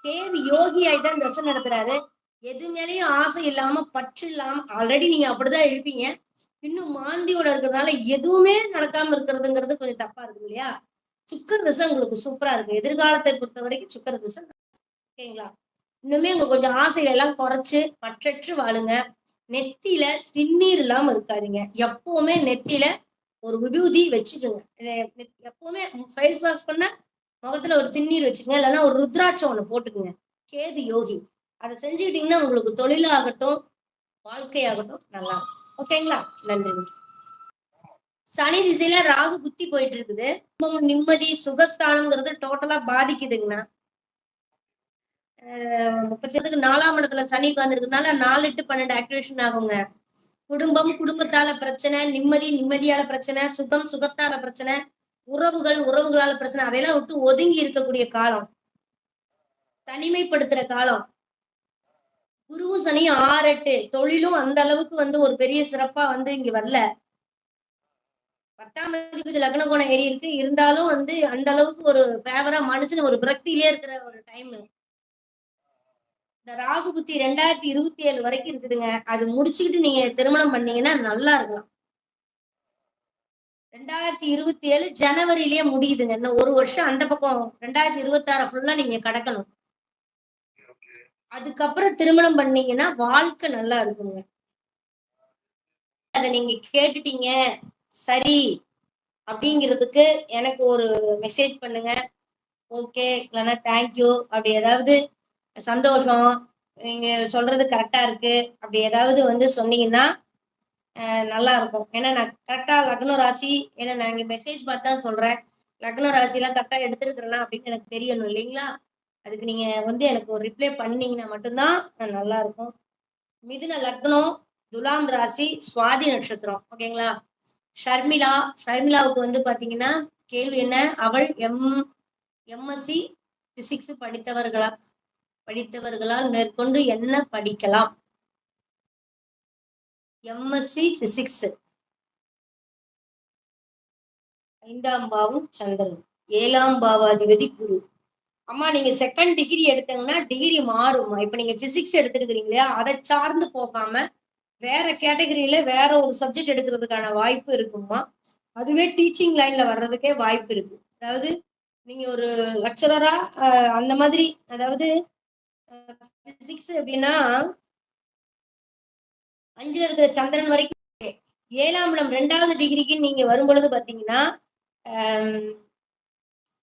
கேது யோகி ஆயிதான் தசை நடத்துறாரு. எது மேலேயும் ஆசை இல்லாம பற்று இல்லாம ஆல்ரெடி நீங்க அப்படிதான் இருப்பீங்க. இன்னும் மாந்தியோட இருக்கிறதுனால எதுவுமே நடக்காம இருக்கிறதுங்கிறது கொஞ்சம் தப்பா இருக்கும் இல்லையா? சுக்கர திசை உங்களுக்கு சூப்பரா இருக்கு. எதிர்காலத்தை பொறுத்த வரைக்கும் சுக்கர திசை ஓகேங்களா? இன்னுமே உங்க கொஞ்சம் ஆசைகள் எல்லாம் குறைச்சு பற்றற்று வாழுங்க. நெத்தியில திண்ணீர் இல்லாம இருக்காதீங்க. எப்பவுமே நெத்தியில ஒரு விபூதி வச்சுக்கோங்க. எப்பவுமே ஃபேஸ் வாஷ் பண்ண முகத்துல ஒரு திண்ணீர் வச்சுக்கோங்க. இல்லைன்னா ஒரு ருத்ராட்சம் ஒண்ணு போட்டுக்குங்க. கேது யோகி. அதை செஞ்சுக்கிட்டீங்கன்னா உங்களுக்கு தொழிலாகட்டும், வாழ்க்கையாகட்டும் நல்லா இருக்கும். ஓகேங்களா? நன்றி. சனி திசையில ராகு புத்தி போயிட்டு இருக்குது. நிம்மதி சுகஸ்தானம்ங்கிறது டோட்டலா பாதிக்குதுங்கண்ணா. 34ஆம் இடத்துல சனி உட்கார்ந்துருக்கனால 4-8-12 ஆக்டிவேஷன் ஆகுங்க. குடும்பம் குடும்பத்தால பிரச்சனை, நிம்மதி நிம்மதியால பிரச்சனை, சுகம் சுகத்தால பிரச்சனை, உறவுகள் உறவுகளால பிரச்சனை, அதையெல்லாம் விட்டு ஒதுங்கி இருக்கக்கூடிய காலம், தனிமைப்படுத்துற காலம். குருவும் சனி 6-8 தொழிலும் அந்த அளவுக்கு ஒரு பெரிய சிறப்பா இங்க வரல. 10ஆம் அதிபதி லக்ன கோணம் ஏறி இருக்கு. இருந்தாலும் அந்த அளவுக்கு ஒரு ஃபேவரா மனுஷன் ஒரு விரக்தியிலே இருக்கிற ஒரு டைம். இந்த ராகு புத்தி 2027 வரைக்கும் இருக்குதுங்க. அது முடிச்சுக்கிட்டு நீங்க திருமணம் பண்ணீங்கன்னா நல்லா இருக்கலாம். 2027 ஜனவரியிலேயே முடியுதுங்க. இன்னும் ஒரு வருஷம் அந்த பக்கம் 2026 ஃபுல்லா நீங்க கடக்கணும். அதுக்கப்புறம் திருமணம் பண்ணீங்கன்னா வாழ்க்கை நல்லா இருக்குங்க. அத நீங்க கேட்டுட்டீங்க சரி அப்படிங்கிறதுக்கு எனக்கு ஒரு மெசேஜ் பண்ணுங்க. ஓகே இல்லைன்னா தேங்க்யூ அப்படி ஏதாவது சந்தோஷம் நீங்க சொல்றது கரெக்டா இருக்கு அப்படி ஏதாவது சொன்னீங்கன்னா நல்லா இருக்கும். ஏன்னா நான் கரெக்டா லக்ன ராசி, ஏன்னா நான் இங்க மெசேஜ் பார்த்து தான் சொல்றேன். லக்ன ராசி எல்லாம் கரெக்டா எடுத்திருக்கிறேன்னா அப்படின்னு எனக்கு தெரியணும் இல்லைங்களா? அதுக்கு நீங்க எனக்கு ஒரு ரிப்ளை பண்ணீங்கன்னா மட்டும்தான் நல்லா இருக்கும். மிதுன லக்னம், துலாம் ராசி, சுவாதி நட்சத்திரம். ஓகேங்களா? ஷர்மிளாவுக்கு பாத்தீங்கன்னா கேள்வி என்ன, அவள் எம்எஸ்சி பிசிக்ஸ் படித்தவர்களால் மேற்கொண்டு என்ன படிக்கலாம்? எம்எஸ்சி பிசிக்ஸ் 5ஆம் பாவம் சந்திரன், 7ஆம் பாவாதிபதி குரு. அம்மா நீங்க செகண்ட் டிகிரி எடுத்தீங்கன்னா டிகிரி மாறுமா? இப்ப நீங்க பிசிக்ஸ் எடுத்துருக்கீங்க அதை சார்ந்து போகாம வேற கேட்டகரியில வேற ஒரு சப்ஜெக்ட் எடுக்கிறதுக்கான வாய்ப்பு இருக்குமா? அதுவே டீச்சிங் லைன்ல வர்றதுக்கே வாய்ப்பு இருக்கு. அதாவது நீங்க ஒரு லெக்சரரா அந்த மாதிரி, அதாவது பிசிக்ஸ் அப்படின்னா 5ல இருக்கிற சந்திரன் வரைக்கும் 7ஆம் இடம் 2வது டிகிரிக்கு நீங்க வரும் பொழுது பாத்தீங்கன்னா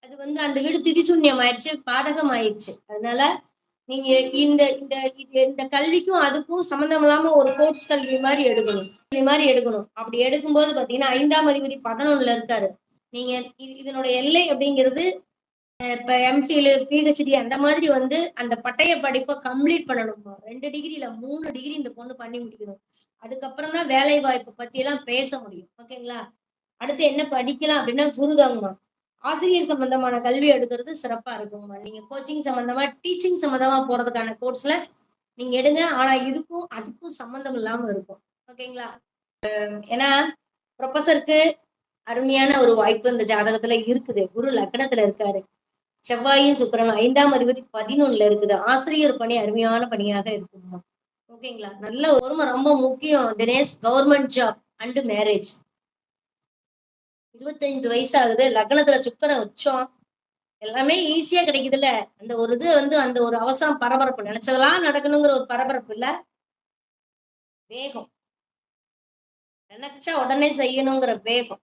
அது அந்த வீடு திதிசூன்யம் ஆயிடுச்சு, பாதகம் ஆயிடுச்சு. அதனால நீங்க இந்த கல்விக்கும் அதுக்கும் சம்பந்தம் இல்லாம ஒரு கோர்ஸ் கல்வி மாதிரி எடுக்கணும். அப்படி எடுக்கும்போது பாத்தீங்கன்னா 5ஆம் அதிபதி 11ல இருக்காரு. நீங்க இதனோட எல்லை அப்படிங்கிறது இப்ப எம்ஃபில் பிஹெச்டி அந்த மாதிரி அந்த பட்டய படிப்பை கம்ப்ளீட் பண்ணணுமா? 2 டிகிரி இல்ல 3 டிகிரி இந்த பொண்ணு பண்ணி முடிக்கணும். அதுக்கப்புறம் தான் வேலை வாய்ப்பு பத்தி எல்லாம் பேச முடியும். ஓகேங்களா? அடுத்து என்ன படிக்கலாம் அப்படின்னா குருதாங்கம்மா. ஆசிரியர் சம்பந்தமான கல்வி எடுக்கிறது சிறப்பா இருக்குங்கம்மா. நீங்க கோச்சிங் சம்பந்தமா டீச்சிங் சம்பந்தமா போறதுக்கான கோர்ஸ்ல நீங்க எடுங்க. ஆனா அதுக்கும் சம்பந்தம் இல்லாம இருக்கும். ஓகேங்களா? ஏன்னா ப்ரொஃபஸருக்கு அருமையான ஒரு வாய்ப்பு இந்த ஜாதகத்துல இருக்குது. குரு லக்னத்துல இருக்காரு. செவ்வாயும் சுக்கிரனும் 5ஆம் அதிபதி 11ல இருக்குது. ஆசிரியர் பணி அருமையான பணியாக இருக்குமா. ஓகேங்களா? நல்ல ஒருமை ரொம்ப முக்கியம் Dinesh. Government job and marriage. 25 வயசு ஆகுது. லக்னத்துல சுக்கிரன் உச்சம். எல்லாமே ஈஸியா கிடைக்குதுல்ல. அந்த ஒரு அந்த ஒரு அவசரம் பரபரப்பு, நினைச்சதெல்லாம் நடக்கணுங்கிற ஒரு பரபரப்பு இல்ல, வேகம். நினைச்சா உடனே செய்யணுங்கிற வேகம்.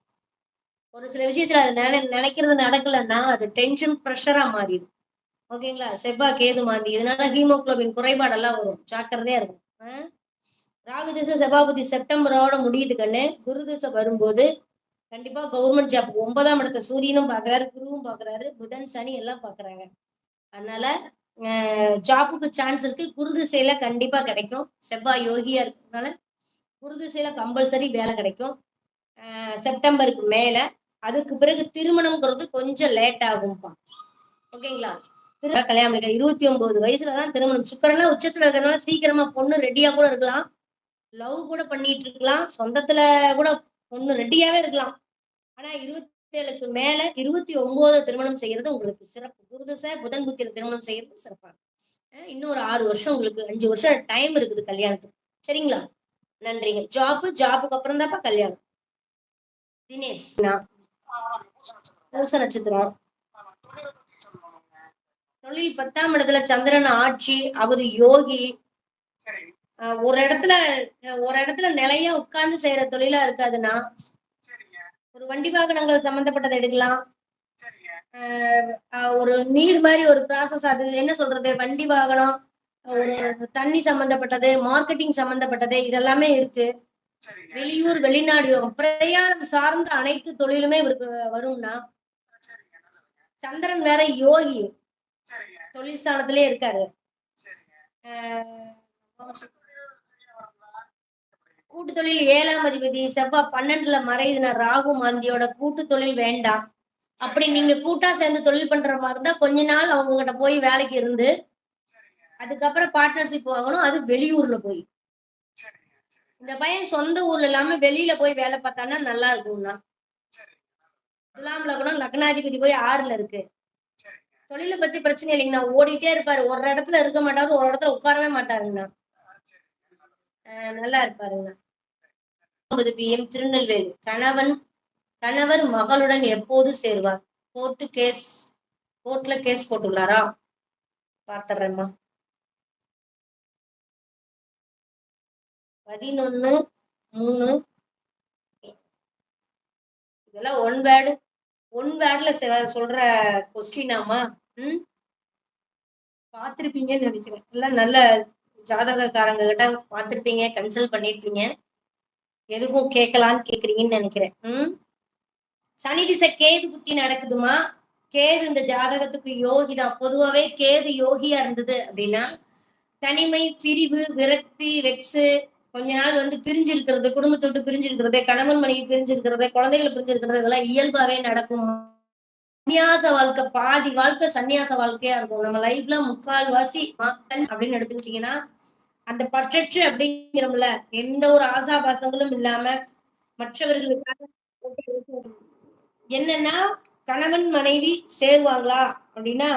ஒரு சில விஷயத்துல அது நினைக்கிறது நடக்கலன்னா அது டென்ஷன் ப்ரெஷரா மாறிடும். ஓகேங்களா? செவ்வாய் கேது மாந்தி, இதனால ஹீமோகுளோபின் குறைபாடெல்லாம் வரும். ஜாக்கிரதையா இருக்கும். ராகு திசை செவ்வாபதி செப்டம்பரோட முடியுது கண்ணு. குரு திசை வரும்போது கண்டிப்பா கவர்மெண்ட் ஜாப் 9ஆம் இடத்த சூரியனும் பாக்குறாரு, குருவும் பாக்குறாரு, புதன் சனி எல்லாம் பாக்குறாங்க. அதனால ஜாப்புக்கு சான்ஸ் இருக்கு. குரு திசையில கண்டிப்பா கிடைக்கும். செவ்வாய் யோகியா இருக்கிறதுனால குரு திசையில கம்பல்சரி வேலை கிடைக்கும் செப்டம்பருக்கு மேல. அதுக்கு பிறகு திருமணம்ங்கிறது கொஞ்சம் லேட் ஆகும்பா. ஓகேங்களா? கல்யாணம் பண்ணிக்க 29 வயசுலதான் திருமணம். சுக்கரன்லாம் உச்சத்துல இருக்கிறதுனால சீக்கிரமா பொண்ணு ரெடியா கூட இருக்கலாம். லவ் கூட பண்ணிட்டு இருக்கலாம். சொந்தத்துல கூட பொண்ணு ரெடியாவே இருக்கலாம். ஆனா 27க்கு மேல 29 திருமணம் செய்யறது உங்களுக்கு சிறப்பு. குருதசை புதன் புத்தியில திருமணம் செய்யறது சிறப்பா. இன்னும் ஒரு 6 வருஷம் உங்களுக்கு 5 வருஷம் டைம் இருக்குது கல்யாணத்துக்கு. சரிங்களா? நன்றிங்க. ஜாபுக்கு அப்புறம் தான்ப்பா கல்யாணம். தினேஷ் பூச நட்சத்திரம். தொழில் 10ஆம் இடத்துல சந்திரன் ஆட்சி, அவரு யோகி. ஒரு இடத்துல நிலையா உட்கார்ந்து செய்யற தொழிலா இருக்காதுன்னா, ஒரு வண்டி வாகனங்கள் சம்பந்தப்பட்டதை எடுக்கலாம். ஒரு நீர் மாதிரி ஒரு ப்ராசஸ், அது என்ன சொல்றது, வண்டி வாகனம், ஒரு தண்ணி சம்பந்தப்பட்டது, மார்க்கெட்டிங் சம்பந்தப்பட்டது, இதெல்லாமே இருக்கு. வெளியூர் வெளிநாடு பிரயாணம் சார்ந்த அனைத்து தொழிலுமே இவருக்கு வரும்னா, சந்திரன் வேற யோகி, தொழில் ஸ்தானத்திலே இருக்காரு. கூட்டு தொழில் 7ஆம் அதிபதி செவ்வாய் 12ல மறையுதுன்னா, ராகு மாந்தியோட கூட்டு தொழில் வேண்டாம். அப்படி நீங்க கூட்டா சேர்ந்து தொழில் பண்ற மாதிரி இருந்தா கொஞ்ச நாள் அவங்க கிட்ட போய் வேலைக்கு இருந்து அதுக்கப்புறம் பார்ட்னர்ஷிப் வாங்கணும். அது வெளியூர்ல போய். இந்த பையன் சொந்த ஊர்ல இல்லாம வெளியில போய் வேலை பார்த்தான்னா நல்லா இருக்கும்னா. துலாம் லக்னம், லக்னாதிபதி போய் 6ல இருக்கு. தொழிலை பத்தி பிரச்சனை இல்லைங்கண்ணா, ஓடிட்டே இருப்பாரு. ஒரு இடத்துல இருக்க மாட்டாரு, ஒரு இடத்துல உட்காரவே மாட்டாருங்கண்ணா. நல்லா இருப்பாருங்கண்ணா. PM திருநெல்வேலி. கணவர் மகளுடன் எப்போது சேருவார்? கோர்ட்ல கேஸ் போட்டுள்ளாரா? பாத்துறேம்மா. 11/3. இதெல்லாம் ஒன் வேர்ட்ல சொல்ற கொஸ்டினாமா? பார்த்திருப்பீங்கன்னு நினைக்கிறேன். எல்லாம் நல்ல ஜாதகக்காரங்க கிட்ட பார்த்திருப்பீங்க, கன்சல்ட் பண்ணிருப்பீங்க. எதுக்கும் கேட்கலான்னு கேக்குறீங்கன்னு நினைக்கிறேன். சனி திசை கேது புத்தி நடக்குதுமா. கேது இந்த ஜாதகத்துக்கு யோகிதான். பொதுவாவே கேது யோகியா இருந்தது அப்படின்னா தனிமை, பிரிவு, விரக்தி, வெக்ஸு, கொஞ்ச நாள் வந்து பிரிஞ்சு இருக்கிறது, குடும்பத்தை விட்டு பிரிஞ்சு இருக்கிறது, கணவன் மனைவி பிரிஞ்சு இருக்கிறது, குழந்தைகளை பிரிஞ்சு இருக்கிறது, இதெல்லாம் இயல்பாவே நடக்கும். சன்னியாச வாழ்க்கை, பாதி வாழ்க்கை சன்னியாச வாழ்க்கையா இருக்கும். நம்ம லைஃப்ல 3/4 அப்படின்னு எடுத்துக்கிட்டீங்கன்னா, அந்த பற்றற்று அப்படிங்கிறோம்ல, எந்த ஒரு ஆசாபாசங்களும் இல்லாம மற்றவர்களுக்காக என்னன்னா, கணவன் மனைவி சேருவாங்களா அப்படின்னா,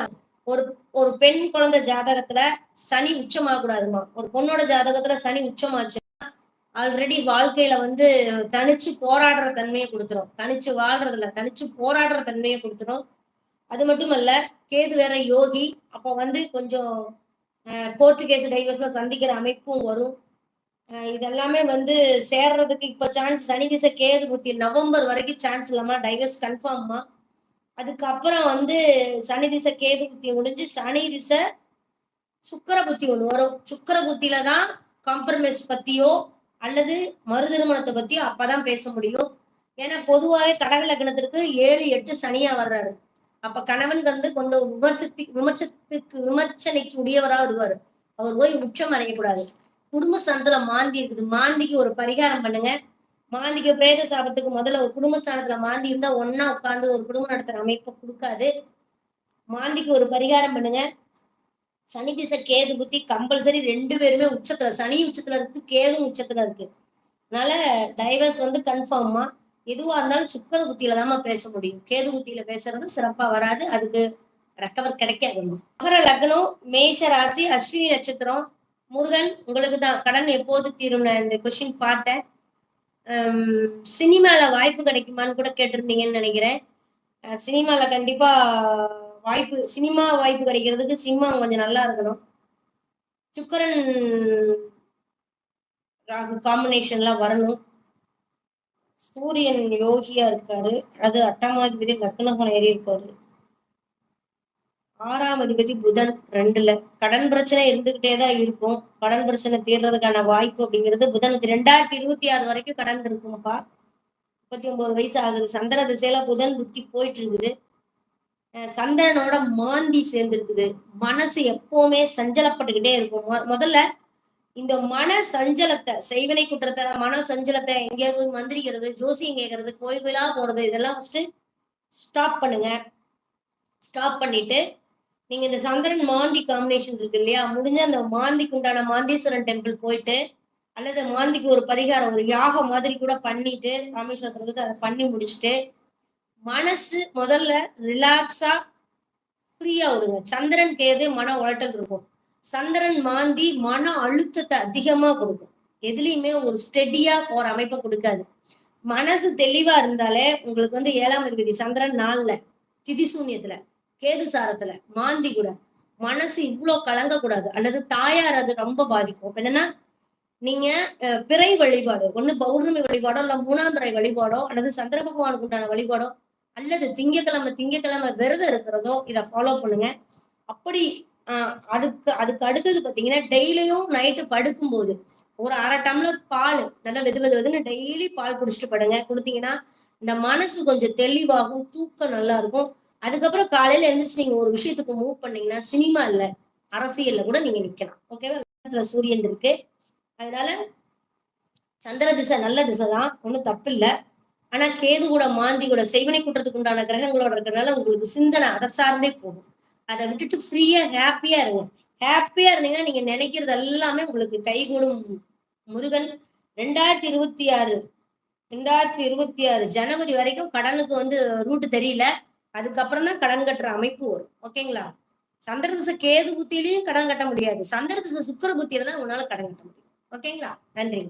ஒரு ஒரு பெண் குழந்தை ஜாதகத்துல சனி உச்சமாகக்கூடாதுமா. ஒரு பொண்ணோட ஜாதகத்துல சனி உச்சமாச்சு ஆல்ரெடி வாழ்க்கையில வந்து தனிச்சு போராடுற தன்மையை கொடுத்துரும். தனிச்சு வாழ்றதுல தனிச்சு போராடுற தன்மையை கொடுத்துரும். அது மட்டும் அல்ல, கேது வேற யோகி. அப்ப வந்து கொஞ்சம் கோர்ட்டு கேஸ் டைவர்ஸ்ல சந்திக்கிற அமைப்பும் வரும். இதெல்லாமே வந்து சேர்றதுக்கு இப்ப சான்ஸ். சனி திசை கேது புத்தி நவம்பர் வரைக்கும் சான்ஸ் இல்லாம டைவர்ஸ் கன்ஃபார்மா. அதுக்கப்புறம் வந்து சனி திசை கேது புத்தி முடிஞ்சு சனி திசை சுக்கர புத்தி ஒண்ணு வரும். சுக்கர புத்தியில தான் காம்ப்ரமைஸ் பத்தியோ அல்லது மறு திருமணத்தை பத்தியோ அப்பதான் பேச முடியும். ஏன்னா பொதுவாகவே கடக லக்னத்திற்கு 7, 8 சனியா வர்றாரு. அப்ப கணவன் வந்து கொஞ்சம் விமர்சனைக்கு உடையவரா வருவாரு. அவர் போய் உச்சம் அடையக்கூடாது. குடும்ப ஸ்தானத்துல மாந்தி இருக்குது. மாந்திக்கு ஒரு பரிகாரம் பண்ணுங்க. மாந்திக்கு பிரேத சாபத்துக்கு முதல்ல ஒரு குடும்ப ஸ்தானத்துல மாந்தி இருந்தா ஒன்னா உட்கார்ந்து ஒரு குடும்பம் நடத்துற அமைப்பை கொடுக்காது. மாந்திக்கு ஒரு பரிகாரம் பண்ணுங்க. சனி திசை கேது புத்தி கம்பல்சரி 2 பேருமே உச்சத்துல, சனி உச்சத்துல இருக்கு, கேது உச்சத்துல இருக்கு. அதனால டைவர்ஸ் வந்து கன்ஃபார்மா. எதுவா இருந்தாலும் சுக்கர புத்தியில தான் பேச முடியும். கேது புத்தியில பேசுறது சிறப்பா வராது. அதுக்கு ரெக்கவர் கிடைக்காது. மகர லக்னம், மேஷ ராசி, அஸ்வினி நட்சத்திரம். முருகன் உங்களுக்கு தான். கடன் எப்போது தீரும்? இந்த கொஸ்டின் பார்த்தேன். சினிமால வாய்ப்பு கிடைக்குமான்னு கூட கேட்டிருந்தீங்கன்னு நினைக்கிறேன். சினிமால கண்டிப்பா சினிமா வாய்ப்பு கிடைக்கிறதுக்கு சினிமா கொஞ்சம் நல்லா இருக்கணும். சுக்கரன் ராகு காம்பினேஷன்லாம் வரணும். சூரியன் யோகியா இருக்காரு. அது 8ஆம் அதிபதி லக்னம் ஏறி இருக்காரு. 6ஆம் அதிபதி புதன் 2ல. கடன் பிரச்சனை இருந்துகிட்டே தான் இருக்கும். கடன் பிரச்சனை தீர்றதுக்கான வாய்ப்பு அப்படிங்கிறது புதனுக்கு 2026 வரைக்கும் கடன் இருக்குங்கப்பா. 39 வயசு ஆகுது. சந்திர திசையில புதன் புத்தி போயிட்டு இருக்குது. சந்திரனோட மாந்தி சேர்ந்து இருக்குது. மனசு எப்பவுமே சஞ்சலப்பட்டுக்கிட்டே இருக்கும். முதல்ல இந்த மன சஞ்சலத்தை, செய்வினை குற்றத்தை, மன சஞ்சலத்தை எங்கேயாவது மந்திரிக்கிறது, ஜோசியம் கேட்கறது, கோயிலா போறது, இதெல்லாம் ஃபர்ஸ்ட் ஸ்டாப் பண்ணுங்க. ஸ்டாப் பண்ணிட்டு நீங்க இந்த சந்திரன் மாந்தி காம்பினேஷன் இருக்கு இல்லையா, முடிஞ்ச அந்த மாந்திக்கு உண்டான மாந்தீஸ்வரன் டெம்பிள் போயிட்டு அல்லது மாந்திக்கு ஒரு பரிகாரம், ஒரு யாகம் மாதிரி கூட பண்ணிட்டு ராமேஸ்வரத்துல அதை பண்ணி முடிச்சுட்டு மனசு முதல்ல ரிலாக்ஸா ஃப்ரீயா விடுங்க. சந்திரன் கேது மன உழட்டல் இருக்கும். சந்திரன் மாந்தி மன அழுத்தத்தை அதிகமா கொடுக்கும். எதுலையுமே ஒரு ஸ்டெடியா போற அமைப்பை கொடுக்காது. மனசு தெளிவா இருந்தாலே உங்களுக்கு வந்து 7ஆம் அதிபதி சந்திரன் 4ல திதிசூன்யத்துல கேது சாரத்துல மாந்தி கூட மனசு இவ்வளவு கலங்க கூடாது. அல்லது தாயார் அது ரொம்ப பாதிக்கும். என்னன்னா நீங்க பிறை வழிபாடு ஒண்ணு பௌர்ணமி வழிபாடோ இல்ல 3ஆம் பிறை வழிபாடோ அல்லது சந்திர பகவானுக்கு உண்டான வழிபாடோ அல்லது திங்கக்கிழமை விரதம் இருக்கிறதோ இதை ஃபாலோ பண்ணுங்க. அப்படி அதுக்கு அடுத்தது பாத்தீங்கன்னா டெய்லியும் நைட்டு படுக்கும்போது ஒரு 1/2 டம்ளர் பால் நல்லா வெதுன்னு டெய்லி பால் குடிச்சிட்டு படுங்க. கொடுத்தீங்கன்னா இந்த மனசு கொஞ்சம் தெளிவாகும், தூக்கம் நல்லா இருக்கும். அதுக்கப்புறம் காலையில எழுந்திரிச்சு நீங்க ஒரு விஷயத்துக்கு மூவ் பண்ணீங்கன்னா சினிமா இல்ல அரசியல்ல கூட நீங்க நிக்கலாம். ஓகேவா? சூரியன் இருக்கு. அதனால சந்திர திசை நல்ல திசை தான், ஒண்ணும் தப்பு இல்லை. ஆனா கேது கூட மாந்தி கூட செய்வனை கூட்டத்துக்கு உண்டான கிரகங்களோட இருக்கிறதுனால உங்களுக்கு சிந்தனை அதை சார்ந்தே போகும். அதை விட்டுட்டு ஃப்ரீயா ஹாப்பியா இருங்க. ஹாப்பியா இருந்தீங்கன்னா நீங்க நினைக்கிறது எல்லாமே உங்களுக்கு கைகூடும். முருகன் 2026 ஜனவரி வரைக்கும் கடனுக்கு வந்து ரூட் தெரியல. அதுக்கப்புறம் தான் கடன் கட்டுற அமைப்பு வரும். ஓகேங்களா? சந்திர திசை கேது புத்தியிலையும் கடன் கட்ட முடியாது. சந்திர திசை சுக்கிர புத்தியில தான் உங்களால கடன் கட்ட முடியும். ஓகேங்களா? நன்றி.